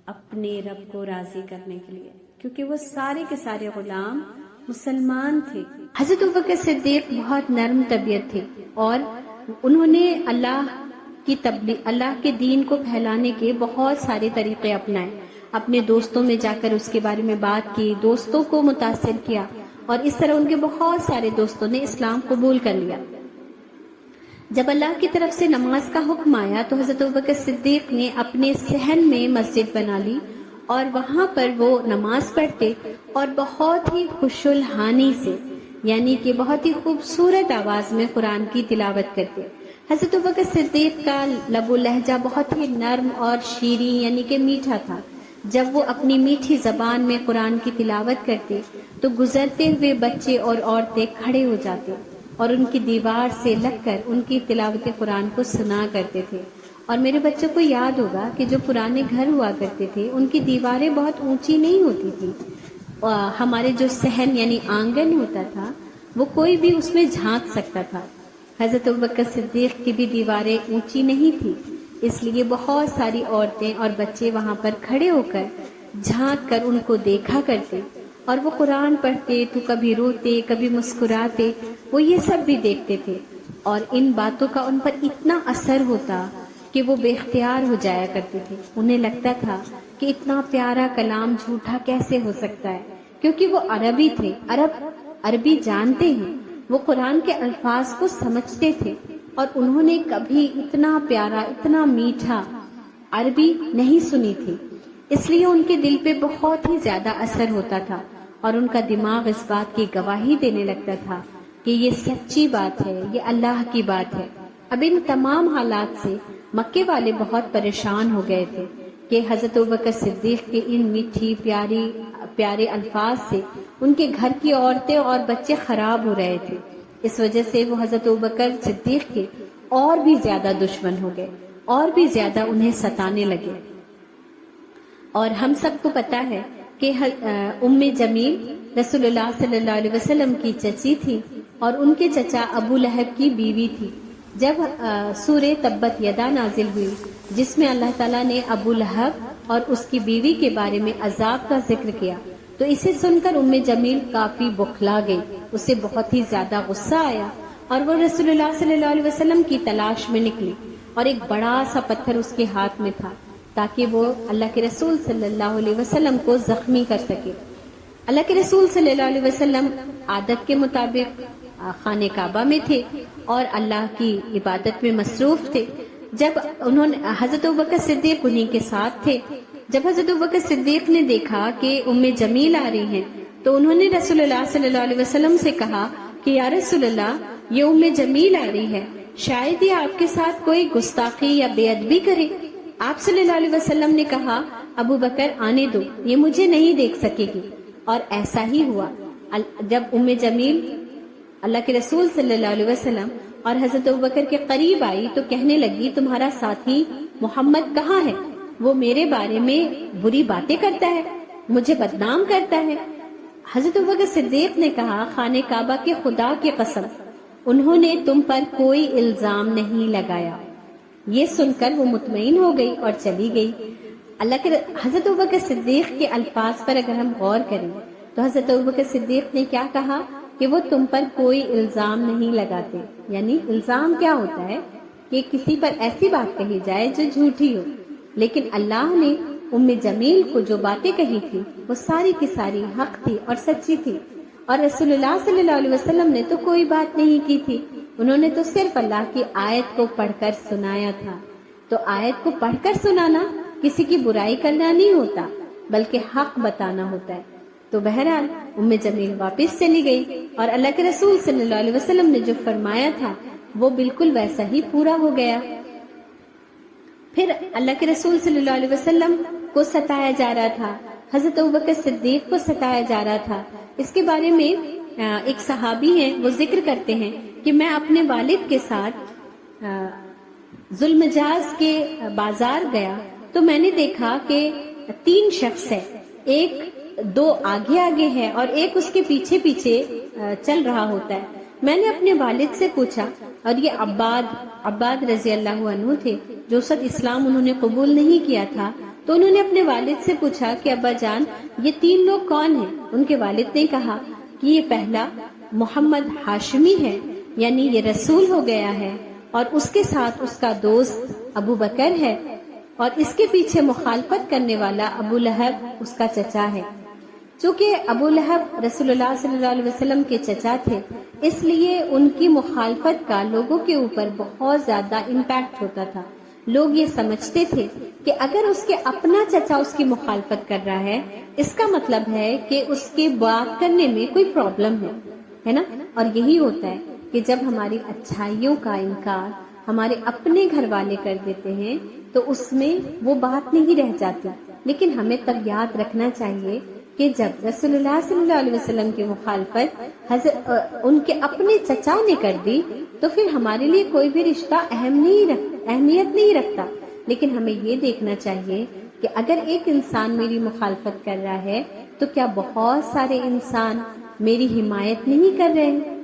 اپنے رب کو راضی کرنے کے لیے، کیونکہ وہ سارے کے سارے غلام مسلمان تھے۔ حضرت ابوبکر صدیق بہت نرم طبیعت تھے اور انہوں نے اللہ کے دین کو پھیلانے کے بہت سارے طریقے اپنائے۔ اپنے دوستوں میں جا کر اس کے بارے میں بات کی، دوستوں کو متاثر کیا، اور اس طرح ان کے بہت سارے دوستوں نے اسلام قبول کر لیا۔ جب اللہ کی طرف سے نماز کا حکم آیا تو حضرت ابوبکر صدیق نے اپنے صحن میں مسجد بنا لی اور وہاں پر وہ نماز پڑھتے اور بہت ہی خوش الحانی سے، یعنی کہ بہت ہی خوبصورت آواز میں قرآن کی تلاوت کرتے۔ حضرت ابوبکر صدیق کا لب و لہجہ بہت ہی نرم اور شیریں یعنی کہ میٹھا تھا۔ جب وہ اپنی میٹھی زبان میں قرآن کی تلاوت کرتے تو گزرتے ہوئے بچے اور عورتیں کھڑے ہو جاتے اور ان کی دیوار سے لگ کر ان کی تلاوت قرآن کو سنا کرتے تھے۔ اور میرے بچوں کو یاد ہوگا کہ جو پرانے گھر ہوا کرتے تھے ان کی دیواریں بہت اونچی نہیں ہوتی تھی۔ ہمارے جو صحن یعنی آنگن ہوتا تھا وہ کوئی بھی اس میں جھانک سکتا تھا۔ حضرت ابوبکر صدیق کی بھی دیواریں اونچی نہیں تھی، اس لیے بہت ساری عورتیں اور بچے وہاں پر کھڑے ہو کر جھانک کر ان کو دیکھا کرتے، اور وہ قرآن پڑھتے تو کبھی روتے کبھی مسکراتے، وہ یہ سب بھی دیکھتے تھے، اور ان باتوں کا ان پر اتنا اثر ہوتا کہ وہ بے اختیار ہو جایا کرتے تھے۔ انہیں لگتا تھا کہ اتنا پیارا کلام جھوٹا کیسے ہو سکتا ہے، کیونکہ وہ عربی تھے، عربی جانتے ہیں، وہ قرآن کے الفاظ کو سمجھتے تھے، اور انہوں نے کبھی اتنا پیارا اتنا میٹھا عربی نہیں سنی تھی، اس لیے ان کے دل پہ بہت ہی زیادہ اثر ہوتا تھا، اور ان کا دماغ اس بات کی گواہی دینے لگتا تھا کہ یہ سچی بات ہے، یہ اللہ کی بات ہے۔ اب ان تمام حالات سے مکے والے بہت پریشان ہو گئے تھے کہ حضرت ابوبکر صدیق کے ان میٹھی پیارے الفاظ سے ان کے گھر کی عورتیں اور بچے خراب ہو رہے تھے۔ اس وجہ سے وہ حضرت ابوبکر صدیق کے اور بھی زیادہ دشمن ہو گئے، اور بھی زیادہ انہیں ستانے لگے۔ اور ہم سب کو پتا ہے کہ ام جمیل رسول اللہ صلی اللہ علیہ وسلم کی چچی تھی اور ان کے چچا ابو لہب کی بیوی تھی۔ جب سورہ تبت یدا نازل ہوئی جس میں اللہ تعالیٰ نے ابو لہب اور اس کی بیوی کے بارے میں عذاب کا ذکر کیا، تو اسے سن کر ام جمیل کافی بخلا گئی، اسے بہت ہی زیادہ غصہ آیا، اور وہ رسول اللہ صلی اللہ علیہ وسلم کی تلاش میں نکلی، اور ایک بڑا سا پتھر اس کے ہاتھ میں تھا تاکہ وہ اللہ کے رسول صلی اللہ علیہ وسلم کو زخمی کر سکے۔ اللہ کے رسول صلی اللہ علیہ وسلم عادت کے مطابق خانہ کعبہ میں تھے اور اللہ کی عبادت میں مصروف تھے۔ جب انہوں نے حضرت ابوبکر صدیق انہیں کے ساتھ تھے، جب حضرت ابوبکر صدیق نے دیکھا کہ ام جمیل آ رہی ہیں تو انہوں نے رسول اللہ صلی اللہ علیہ وسلم سے کہا کہ یا رسول اللہ، یہ ام جمیل آ رہی ہے، شاید یہ آپ کے ساتھ کوئی گستاخی یا بے ادبی کرے۔ آپ صلی اللہ علیہ وسلم نے کہا ابو بکر آنے دو، یہ مجھے نہیں دیکھ سکے گی، اور ایسا ہی ہوا۔ جب ام جمیل اللہ کے رسول صلی اللہ علیہ وسلم اور حضرت ابوبکر کے قریب آئی تو کہنے لگی تمہارا ساتھی محمد کہاں ہے؟ وہ میرے بارے میں بری باتیں کرتا ہے، مجھے بدنام کرتا ہے۔ حضرت ابوبکر صدیق نے کہا خانہ کعبہ کے خدا کی قسم، انہوں نے تم پر کوئی الزام نہیں لگایا۔ یہ سن کر وہ مطمئن ہو گئی اور چلی گئی۔ اللہ کے حضرت ابوبکر صدیق کے الفاظ پر اگر ہم غور کریں تو حضرت ابوبکر صدیق نے کیا کہا کہ وہ تم پر کوئی الزام نہیں لگاتے۔ یعنی الزام کیا ہوتا ہے کہ کسی پر ایسی بات کہی جائے جو جھوٹی ہو، لیکن اللہ نے ام جمیل کو جو باتیں کہی تھی وہ ساری کی ساری حق تھی اور سچی تھی، اور رسول اللہ صلی اللہ علیہ وسلم نے تو کوئی بات نہیں کی تھی، انہوں نے تو صرف اللہ کی آیت کو پڑھ کر سنایا تھا۔ تو آیت کو پڑھ کر سنانا کسی کی برائی کرنا نہیں ہوتا بلکہ حق بتانا ہوتا ہے۔ تو بہرحال ام جمیل واپس چلی گئی اور اللہ کے رسول صلی اللہ علیہ وسلم نے جو فرمایا تھا وہ بالکل ویسا ہی پورا ہو گیا۔ پھر اللہ کے رسول صلی اللہ علیہ وسلم کو ستایا جا رہا تھا، حضرت ابوبکر صدیق کو ستایا جا رہا تھا۔ اس کے بارے میں ایک صحابی ہیں، وہ ذکر کرتے ہیں کہ میں اپنے والد کے ساتھ ذوالمجاز کے بازار گیا تو میں نے دیکھا کہ 3 شخص ہے، ایک 2 آگے آگے ہے اور ایک اس کے پیچھے پیچھے چل رہا ہوتا ہے۔ میں نے اپنے والد سے پوچھا، اور یہ عباد رضی اللہ عنہ تھے جو اس وقت اسلام انہوں نے قبول نہیں کیا تھا، تو انہوں نے اپنے والد سے پوچھا کہ ابا جان یہ 3 لوگ کون ہیں؟ ان کے والد نے کہا کہ یہ پہلا محمد ہاشمی ہے، یعنی یہ رسول ہو گیا ہے، اور اس کے ساتھ اس کا دوست ابو بکر ہے، اور اس کے پیچھے مخالفت کرنے والا ابو لہب اس کا چچا ہے۔ چونکہ ابو لہب رسول اللہ صلی اللہ علیہ وسلم کے چچا تھے، اس لیے ان کی مخالفت کا لوگوں کے اوپر بہت زیادہ امپیکٹ ہوتا تھا۔ لوگ یہ سمجھتے تھے کہ اگر اس کے اپنا چچا اس کی مخالفت کر رہا ہے، اس کا مطلب ہے کہ اس کے بات کرنے میں کوئی پرابلم ہے نا۔ اور یہی ہوتا ہے کہ جب ہماری اچھائیوں کا انکار ہمارے اپنے گھر والے کر دیتے ہیں تو اس میں وہ بات نہیں رہ جاتی۔ لیکن ہمیں تب یاد رکھنا چاہیے کہ جب رسول اللہ صلی اللہ علیہ وسلم کی مخالفت ان کے اپنے چچا نے کر دی تو پھر ہمارے لیے کوئی بھی رشتہ اہمیت نہیں رکھتا۔ لیکن ہمیں یہ دیکھنا چاہیے کہ اگر ایک انسان میری مخالفت کر رہا ہے تو کیا بہت سارے انسان میری حمایت نہیں کر رہے ہیں،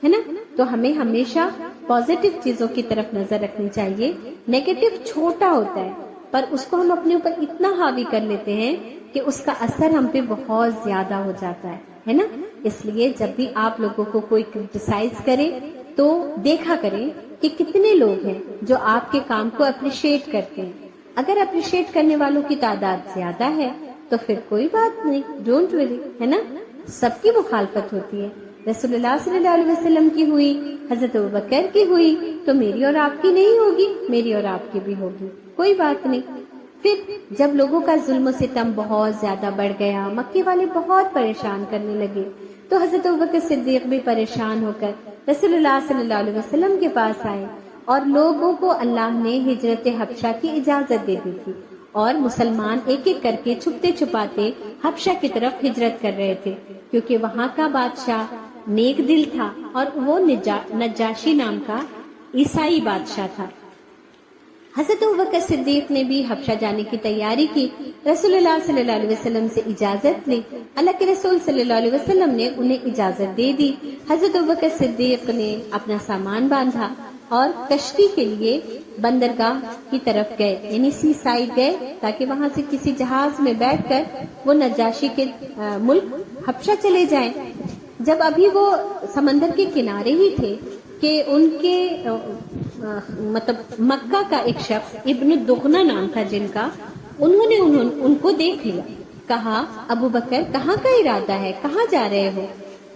ہے نا؟ تو ہمیں ہمیشہ پازیٹو چیزوں کی طرف نظر رکھنی چاہیے۔ نیگیٹو چھوٹا ہوتا ہے پر اس کو ہم اپنے اوپر اتنا حاوی کر لیتے ہیں کہ اس کا اثر ہم پہ بہت زیادہ ہو جاتا ہے نا۔ اس لیے جب بھی آپ لوگوں کو کوئی کرٹیسائز کرے تو دیکھا کریں کہ کتنے لوگ ہیں جو آپ کے کام کو اپریشیٹ کرتے ہیں۔ اگر اپریشیٹ کرنے والوں کی تعداد زیادہ ہے تو پھر کوئی بات نہیں، ڈونٹ وری، ہے نا۔ سب کی مخالفت ہوتی ہے، رسول اللہ صلی اللہ علیہ وسلم کی ہوئی، حضرت ابوبکر کی ہوئی، تو میری اور آپ کی نہیں ہوگی، میری اور آپ کی بھی ہوگی، کوئی بات نہیں۔ پھر جب لوگوں کا ظلم و ستم بہت زیادہ بڑھ گیا، مکے والے بہت پریشان کرنے لگے، تو حضرت ابوبکر صدیق بھی پریشان ہو کر رسول اللہ صلی اللہ علیہ وسلم کے پاس آئے، اور لوگوں کو اللہ نے ہجرت حبشہ کی اجازت دے دی تھی، اور مسلمان ایک ایک کر کے چھپتے چھپاتے حبشہ کی طرف ہجرت کر رہے تھے، کیونکہ وہاں کا بادشاہ نیک دل تھا اور وہ نجاشی نام کا عیسائی بادشاہ تھا۔ حضرت ابوبکر صدیق نے بھی حبشہ جانے کی تیاری کی، رسول اللہ صلی اللہ علیہ وسلم سے اجازت لی، اللہ کے رسول صلی اللہ علیہ وسلم نے انہیں اجازت دے دی۔ حضرت ابوبکر صدیق نے اپنا سامان باندھا اور کشتی کے لیے بندرگاہ کی طرف گئے، یعنی سی سائڈ گئے، تاکہ وہاں سے کسی جہاز میں بیٹھ کر وہ نجاشی کے ملک حبشہ چلے جائیں۔ جب ابھی وہ سمندر کے کنارے ہی تھے کہ ان کے مطلب مکہ کا ایک شخص ابن دغنہ نام تھا جن کا، انہوں نے ان کو دیکھ لیا، کہا ابو بکر کہاں کا ارادہ ہے، کہاں جا رہے ہو؟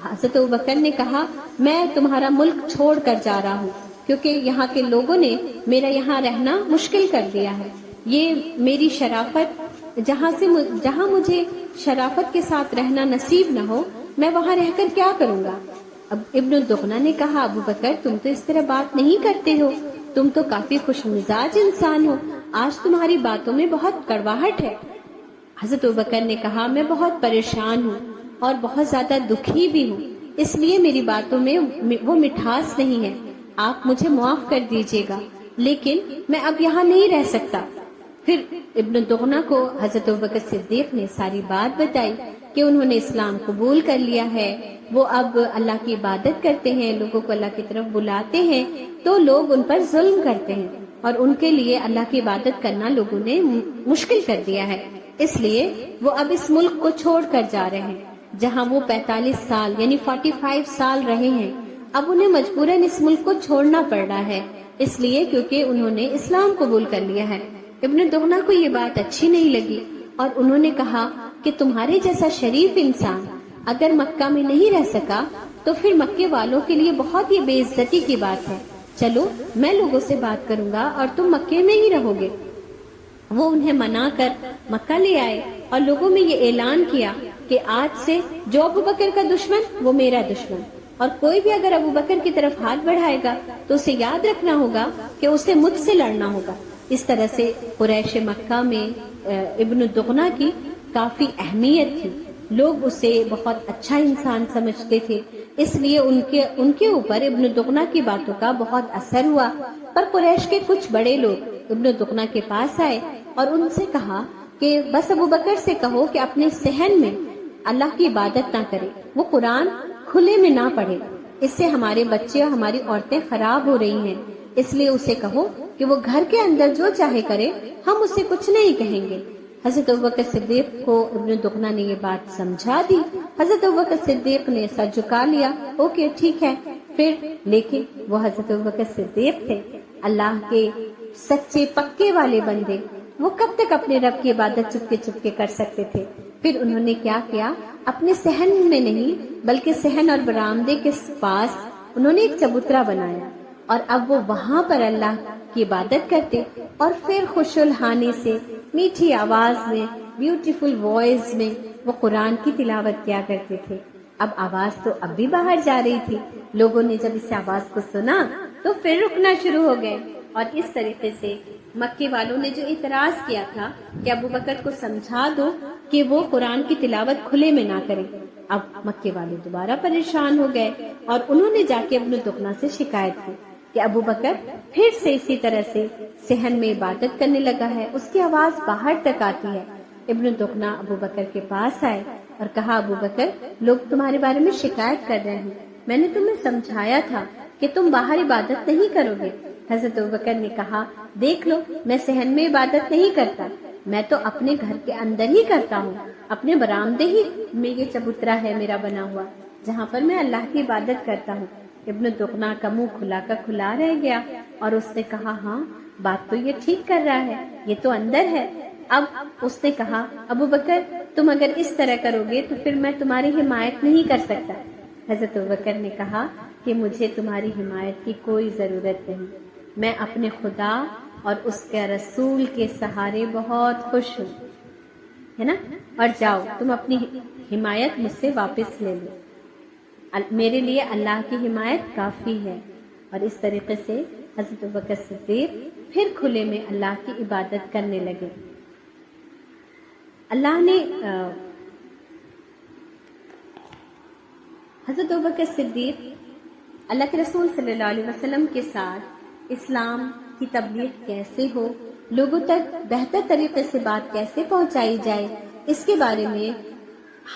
حضرت ابو بکر نے کہا میں تمہارا ملک چھوڑ کر جا رہا ہوں، کیونکہ یہاں کے لوگوں نے میرا یہاں رہنا مشکل کر دیا ہے، یہ میری شرافت جہاں مجھے شرافت کے ساتھ رہنا نصیب نہ ہو، میں وہاں رہ کر کیا کروں گا؟ اب ابن دغنہ نے کہا ابو بکر تم تو اس طرح بات نہیں کرتے ہو، تم تو کافی خوش مزاج انسان ہو، آج تمہاری باتوں میں بہت کڑواہٹ ہے۔ حضرت ابوبکر نے کہا میں بہت پریشان ہوں اور بہت زیادہ دکھی بھی ہوں، اس لیے میری باتوں میں وہ مٹھاس نہیں ہے، آپ مجھے معاف کر دیجیے گا، لیکن میں اب یہاں نہیں رہ سکتا۔ پھر ابن دغنہ کو حضرت ابوبکر صدیق نے ساری بات بتائی کہ انہوں نے اسلام قبول کر لیا ہے، وہ اب اللہ کی عبادت کرتے ہیں، لوگوں کو اللہ کی طرف بلاتے ہیں، تو لوگ ان پر ظلم کرتے ہیں اور ان کے لیے اللہ کی عبادت کرنا لوگوں نے مشکل کر دیا ہے، اس لیے وہ اب اس ملک کو چھوڑ کر جا رہے ہیں جہاں وہ 45 سال یعنی 45 سال رہے ہیں۔ اب انہیں مجبوراً اس ملک کو چھوڑنا پڑ رہا ہے، اس لیے کیونکہ انہوں نے اسلام قبول کر لیا ہے۔ ابن دغنہ کو یہ بات اچھی نہیں لگی اور انہوں نے کہا کہ تمہارے جیسا شریف انسان اگر مکہ میں نہیں رہ سکا تو پھر مکے والوں کے لیے بہت ہی بے عزتی کی بات ہے، چلو میں لوگوں سے بات کروں گا اور تم مکے میں ہی رہو گے۔ وہ انہیں منا کر مکہ لے آئے اور لوگوں میں یہ اعلان کیا کہ آج سے جو ابوبکر کا دشمن وہ میرا دشمن، اور کوئی بھی اگر ابوبکر کی طرف ہاتھ بڑھائے گا تو اسے یاد رکھنا ہوگا کہ اسے مجھ سے لڑنا ہوگا۔ اس طرح سے قریش مکہ میں ابن دغنہ کی کافی اہمیت تھی، لوگ اسے بہت اچھا انسان سمجھتے تھے، اس لیے ان کے اوپر ابن دغنہ کی باتوں کا بہت اثر ہوا۔ پر قریش کے کچھ بڑے لوگ ابن دغنہ کے پاس آئے اور ان سے کہا کہ بس ابوبکر سے کہو کہ اپنے صحن میں اللہ کی عبادت نہ کرے، وہ قرآن کھلے میں نہ پڑھے، اس سے ہمارے بچے اور ہماری عورتیں خراب ہو رہی ہیں، اس لیے اسے کہو کہ وہ گھر کے اندر جو چاہے کرے، ہم اسے کچھ نہیں کہیں گے۔ حضرت ابوبکر صدیق کو ابن دغنہ نے یہ بات سمجھا دی، حضرت ابوبکر صدیق نے سر جھکا لیا، اوکے ٹھیک ہے۔ پھر لیکن وہ حضرت ابوبکر صدیق تھے، اللہ کے سچے پکے والے بندے، وہ کب تک اپنے رب کی عبادت چپکے چپکے کر سکتے تھے؟ پھر انہوں نے کیا کیا، اپنے صحن میں نہیں بلکہ صحن اور برآمدے کے پاس انہوں نے ایک چبوترا بنایا اور اب وہ وہاں پر اللہ کی عبادت کرتے اور پھر خوش الحانی سے میٹھی آواز میں بیوٹیفل وائس میں وہ قرآن کی تلاوت کیا کرتے تھے۔ اب آواز تو اب بھی باہر جا رہی تھی، لوگوں نے جب اس آواز کو سنا تو پھر رکنا شروع ہو گئے، اور اس طریقے سے مکے والوں نے جو اعتراض کیا تھا کہ ابوبکر کو سمجھا دو کہ وہ قرآن کی تلاوت کھلے میں نہ کرے، اب مکے والے دوبارہ پریشان ہو گئے اور انہوں نے جا کے ابن دغنہ سے شکایت کی کہ ابوبکر پھر سے اسی طرح سے صحن میں عبادت کرنے لگا ہے، اس کی آواز باہر تک آتی ہے۔ ابن دغنہ ابوبکر کے پاس آئے اور کہا ابوبکر لوگ تمہارے بارے میں شکایت کر رہے ہیں، میں نے تمہیں سمجھایا تھا کہ تم باہر عبادت نہیں کرو گے۔ حضرت ابوبکر نے کہا دیکھ لو میں صحن میں عبادت نہیں کرتا، میں تو اپنے گھر کے اندر ہی کرتا ہوں، اپنے برآمدے ہی میں یہ چبوترا ہے میرا بنا ہوا جہاں پر میں اللہ کی عبادت کرتا ہوں۔ ابن دغنہ کا منہ کھلا کا کھلا رہ گیا اور اس نے کہا ہاں بات تو یہ ٹھیک کر رہا ہے، یہ تو اندر ہے۔ اب اس نے کہا ابوبکر تم اگر اس طرح کرو گے تو پھر میں تمہاری حمایت نہیں کر سکتا۔ حضرت ابوبکر نے کہا کہ مجھے تمہاری حمایت کی کوئی ضرورت نہیں، میں اپنے خدا اور اس کے رسول کے سہارے بہت خوش ہوں، ہے نا، اور جاؤ تم اپنی حمایت مجھ سے واپس لے لو، میرے لیے اللہ کی حمایت کافی ہے۔ اور اس طریقے سے حضرت ابوبکر صدیق پھر کھلے میں اللہ کی عبادت کرنے لگے۔ اللہ نے حضرت ابوبکر صدیق اللہ کے رسول صلی اللہ علیہ وسلم کے ساتھ اسلام کی تبلیغ کیسے ہو، لوگوں تک بہتر طریقے سے بات کیسے پہنچائی جائے، اس کے بارے میں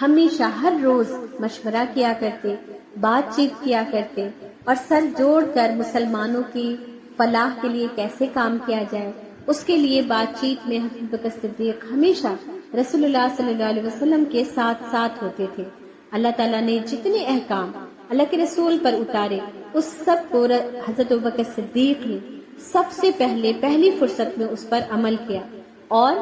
ہمیشہ ہر روز مشورہ کیا کرتے، بات چیت کیا کرتے اور سر جوڑ کر مسلمانوں کی فلاح کے لیے کیسے کام کیا جائے، اس کے لیے بات چیت میں حضرت ابوبکر صدیق ہمیشہ رسول اللہ صلی اللہ علیہ وسلم کے ساتھ ساتھ ہوتے تھے۔ اللہ تعالیٰ نے جتنے احکام اللہ کے رسول پر اتارے اس سب کو حضرت ابوبکر صدیق نے سب سے پہلی فرصت میں اس پر عمل کیا، اور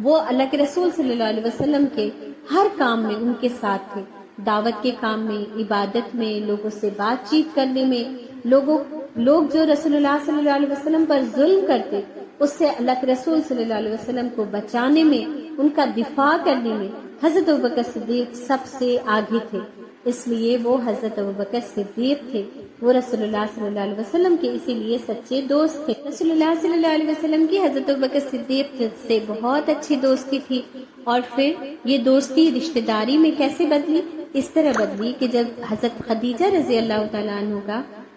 وہ اللہ کے رسول صلی اللہ علیہ وسلم کے ہر کام میں ان کے ساتھ تھے، دعوت کے کام میں، عبادت میں، لوگوں سے بات چیت کرنے میں، لوگ جو رسول اللہ صلی اللہ علیہ وسلم پر ظلم کرتے اس سے اللہ کے رسول صلی اللہ علیہ وسلم کو بچانے میں، ان کا دفاع کرنے میں حضرت ابوبکر صدیق سب سے آگے تھے، اس لیے وہ حضرت ابوبکر صدیق تھے وہ رسول اللہ صلی اللہ علیہ وسلم کے اسی لیے سچے دوست تھے۔ رسول اللہ صلی اللہ علیہ وسلم کی حضرت ابوبکر صدیق سے بہت اچھی دوستی تھی، اور پھر یہ دوستی رشتہ داری میں کیسے بدلی؟ اس طرح بدلی کہ جب حضرت خدیجہ رضی اللہ تعالیٰ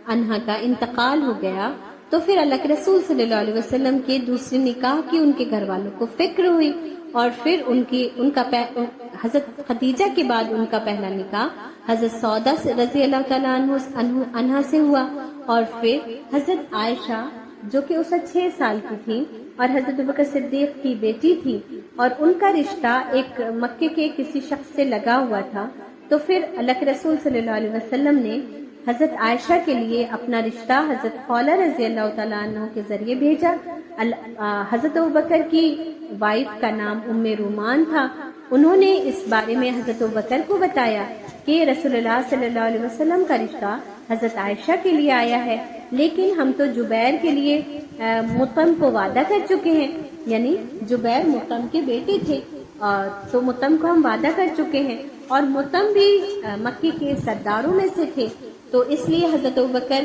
عنہا کا انتقال ہو گیا تو پھر اللہ کے رسول صلی اللہ علیہ وسلم کے دوسرے نکاح کی ان کے گھر والوں کو فکر ہوئی، اور پھر حضرت خدیجہ کے بعد ان کا پہلا نکاح حضرت سودا رضی اللہ تعالیٰ عنہا سے ہوا، اور پھر حضرت عائشہ جو کہ اس 6 سال کی تھی اور حضرت ابوبکر صدیق کی بیٹی تھی، اور ان کا رشتہ ایک مکے کے کسی شخص سے لگا ہوا تھا، تو پھر اللہ کے رسول صلی اللہ علیہ وسلم نے حضرت عائشہ کے لیے اپنا رشتہ حضرت خولہ رضی اللہ تعالیٰ عنہ کے ذریعے بھیجا۔ حضرت ابوبکر کی وائف کا نام ام رومان تھا، انہوں نے اس بارے میں حضرت ابوبکر کو بتایا کہ رسول اللہ صلی اللہ علیہ وسلم کا رشتہ حضرت عائشہ کے لیے آیا ہے، لیکن ہم تو جبیر کے لیے مطعم کو وعدہ کر چکے ہیں، یعنی جبیر مطعم کے بیٹے تھے، تو مطعم کو ہم وعدہ کر چکے ہیں، اور مطعم بھی مکی کے سرداروں میں سے تھے، تو اس لیے حضرت ابوبکر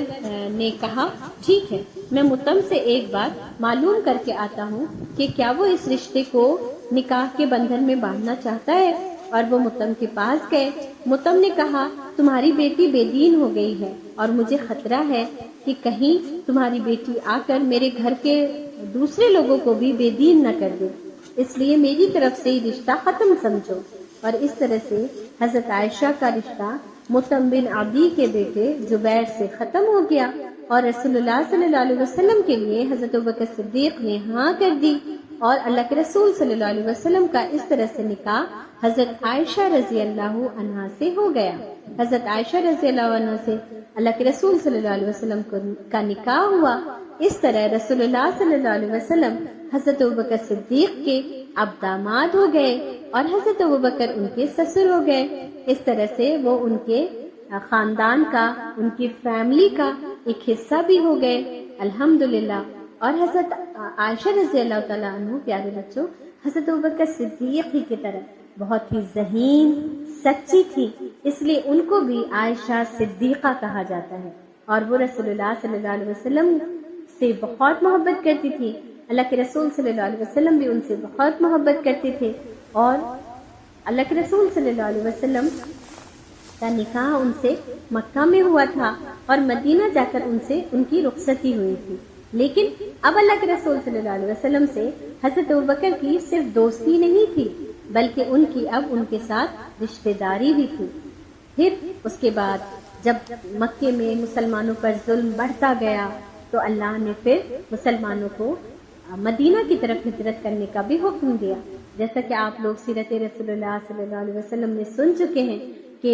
نے کہا ٹھیک ہے، میں مطعم سے ایک بار معلوم کر کے آتا ہوں کہ کیا وہ اس رشتے کو نکاح کے بندھن میں باندھنا چاہتا ہے، اور وہ مطعم کے پاس گئے۔ مطعم نے کہا تمہاری بیٹی بے دین ہو گئی ہے، اور مجھے خطرہ ہے کہ کہیں تمہاری بیٹی آ کر میرے گھر کے دوسرے لوگوں کو بھی بے دین نہ کر دے، اس لیے میری طرف سے یہ رشتہ ختم سمجھو۔ اور اس طرح سے حضرت عائشہ کا رشتہ مطعم بن عدی کے بیٹے جبیر سے ختم ہو گیا، اور رسول اللہ صلی اللہ علیہ وسلم کے لیے حضرت ابوبکر صدیق نے ہاں کر دی، اور اللہ کے رسول صلی اللہ علیہ وسلم کا اس طرح سے نکاح حضرت عائشہ رضی اللہ عنہا سے ہو گیا۔ حضرت عائشہ رضی اللہ عنہ سے اللہ کے رسول صلی اللہ علیہ وسلم کا نکاح ہوا۔ اس طرح رسول اللہ صلی اللہ علیہ وسلم حضرت ابوبکر صدیق کے اب داماد ہو گئے، اور حضرت ابوبکر ان کے سسر ہو گئے۔ اس طرح سے وہ ان کے خاندان کا، ان کی فیملی کا ایک حصہ بھی ہو گئے، الحمدللہ۔ اور حضرت عائشہ رضی اللہ تعالیٰ عنہ، پیارے بچوں، حضرت ابوبکر صدیق ہی کی طرح بہت ہی ذہین، سچی تھی، اس لیے ان کو بھی عائشہ صدیقہ کہا جاتا ہے، اور وہ رسول اللہ صلی اللہ علیہ وسلم سے بہت محبت کرتی تھی۔ اللہ کے رسول صلی اللہ علیہ وسلم بھی ان سے بہت محبت کرتے تھے، اور اللہ کے رسول صلی اللہ علیہ وسلم کا نکاح ان سے مکہ میں ہوا تھا، اور مدینہ جا کر ان کی رخصتی ہوئی تھی۔ لیکن اب اللہ کے رسول صلی اللہ علیہ وسلم سے حضرت ابوبکر کی صرف دوستی نہیں تھی، بلکہ ان کی اب ان کے ساتھ رشتہ داری بھی تھی۔ پھر اس کے بعد جب مکے میں مسلمانوں پر ظلم بڑھتا گیا تو اللہ نے پھر مسلمانوں کو مدینہ کی طرف ہجرت کرنے کا بھی حکم دیا، جیسا کہ آپ لوگ سیرت رسول اللہ صلی اللہ علیہ وسلم میں سن چکے ہیں کہ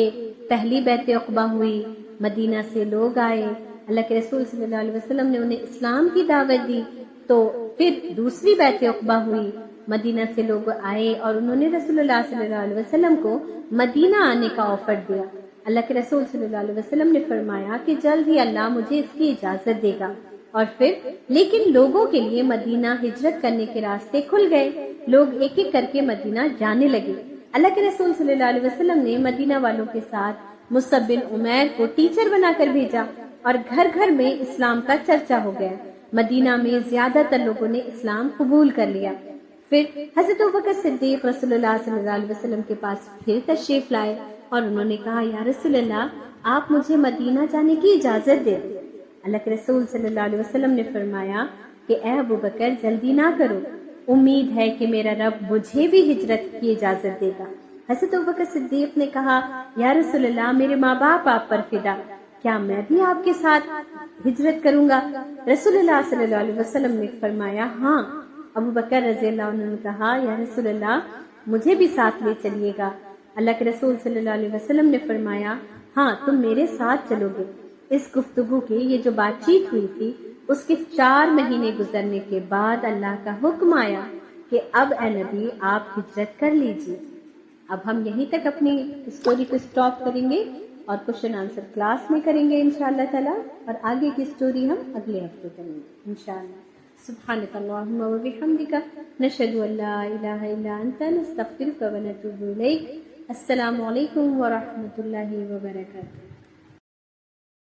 پہلی بیعت عقبہ ہوئی، مدینہ سے لوگ آئے، اللہ کے رسول صلی اللہ علیہ وسلم نے انہیں اسلام کی دعوت دی، تو پھر دوسری بیعت عقبہ ہوئی، مدینہ سے لوگ آئے اور انہوں نے رسول اللہ صلی اللہ علیہ وسلم کو مدینہ آنے کا آفر دیا۔ اللہ کے رسول صلی اللہ علیہ وسلم نے فرمایا کہ جلد ہی اللہ مجھے اس کی اجازت دے گا، اور پھر لیکن لوگوں کے لیے مدینہ ہجرت کرنے کے راستے کھل گئے، لوگ ایک ایک کر کے مدینہ جانے لگے۔ اللہ کے رسول صلی اللہ علیہ وسلم نے مدینہ والوں کے ساتھ مصعب بن عمیر کو ٹیچر بنا کر بھیجا، اور گھر گھر میں اسلام کا چرچا ہو گیا۔ مدینہ میں زیادہ تر لوگوں نے اسلام قبول کر لیا۔ پھر حضرت ابوبکر صدیق رسول اللہ صلی اللہ علیہ وسلم کے پاس پھر تشریف لائے، اور انہوں نے کہا یا رسول اللہ آپ مجھے مدینہ جانے کی اجازت دے دیں۔ اللہ کے رسول صلی اللہ علیہ وسلم نے فرمایا کہ اے ابوبکر جلدی نہ کرو، امید ہے کہ میرا رب مجھے بھی ہجرت کی اجازت دے گا۔ حضرت ابوبکر صدیق نے کہا یا رسول اللہ میرے ماں باپ آپ پر فدا، کیا میں بھی آپ کے ساتھ ہجرت کروں گا؟ رسول اللہ صلی اللہ علیہ وسلم نے فرمایا ہاں۔ ابوبکر رضی اللہ عنہ نے کہا یا رسول اللہ مجھے بھی ساتھ لے چلیے گا۔ اللہ کے رسول صلی اللہ علیہ وسلم نے فرمایا ہاں تم میرے ساتھ چلو گے۔ اس گفتگو کی یہ جو بات چیت ہوئی تھی اس کے 4 مہینے گزرنے کے بعد اللہ کا حکم آیا کہ اب اے نبی آپ ہجرت کر لیجیے۔ اب ہم یہیں تک اپنی اسٹوری کو سٹاپ کریں گے اور کوشچن آنسر کلاس میں کریں گے انشاءاللہ تعالی، اور آگے کی اسٹوری ہم اگلے ہفتے کریں گے انشاءاللہ۔ سبحانک اللہم و بحمدک نشہد ان لا الہ الا انت نستغفرک و نتوب الیک۔ السلام علیکم ورحمۃ اللہ وبرکاتہ۔